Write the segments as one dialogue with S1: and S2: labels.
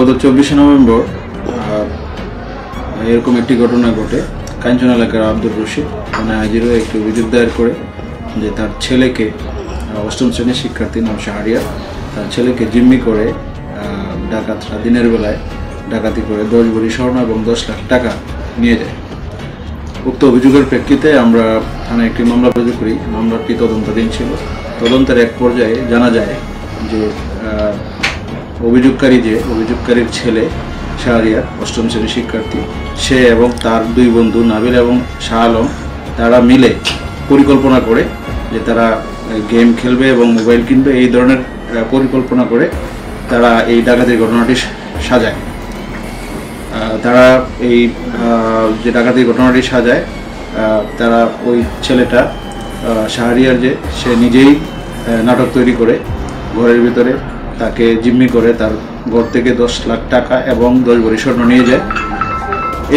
S1: গত 24শে নভেম্বর এরকম একটি ঘটনা ঘটে। কাঞ্চন এলাকার আব্দুর রশিদ থানায় হাজির হয়ে একটি অভিযোগ দায়ের করে যে তার ছেলেকে, অষ্টম শ্রেণীর শিক্ষার্থী নাম শাহরিয়ার, তার ছেলেকে জিম্মি করে ডাকাতরা দিনের বেলায় ডাকাতি করে 10 ভরি স্বর্ণ এবং 10 লাখ টাকা নিয়ে যায়। উক্ত অভিযোগের প্রেক্ষিতে আমরা থানায় একটি মামলা রুজু করি। মামলাটি তদন্তাধীন ছিল। তদন্তের এক পর্যায়ে জানা যায় যে অভিযোগকারীর ছেলে শাহরিয়ার, অষ্টম শ্রেণীর শিক্ষার্থী, সে এবং তার দুই বন্ধু নাবিল এবং শাহ আলম তারা মিলে পরিকল্পনা করে যে তারা গেম খেলবে এবং মোবাইল কিনবে, এই ধরনের পরিকল্পনা করে তারা এই ডাকাতির ঘটনাটি সাজায়। তারা এই যে ডাকাতির ঘটনাটি সাজায়, তারা ওই ছেলেটা শাহরিয়ার সে নিজেই নাটক তৈরি করে ঘরের ভিতরে তাকে জিম্মি করে তার ঘর থেকে 10 লাখ টাকা এবং 10 ভরি স্বর্ণ নিয়ে যায়।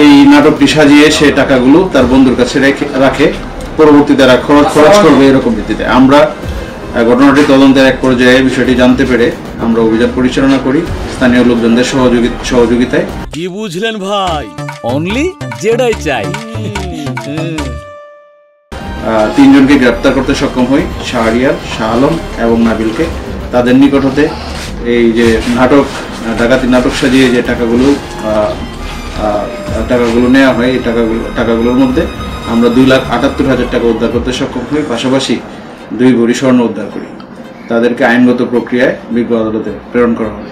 S1: এই নাটকটি সাজিয়ে সে টাকাগুলো তার বন্ধুর কাছে রাখে, পরবর্তীতে তারা খরচ করবে এরকম ভিত্তিতে। আমরা ঘটনাটি তদন্তের এক পর্যায়ে বিষয়টি জানতে পেরে আমরা অভিযান পরিচালনা করি স্থানীয় লোকজনদের সহযোগিতায়।
S2: কি বুঝলেন ভাই? অনলি যেটাই চাই।
S1: 3 জনকে গ্রেপ্তার করতে সক্ষম হই, শাহরিয়ার, শাহ আলম এবং নাবিলকে। তাদের নিকট হতে এই যে ডাকাতি নাটক সাজিয়ে যে টাকাগুলো নেওয়া হয়, এই টাকাগুলোর মধ্যে আমরা 2,78,000 টাকা উদ্ধার করতে সক্ষম হই। পাশাপাশি 2 ভরি স্বর্ণ উদ্ধার করি। তাদেরকে আইনগত প্রক্রিয়ায় বিজ্ঞ আদালতে প্রেরণ করা হবে।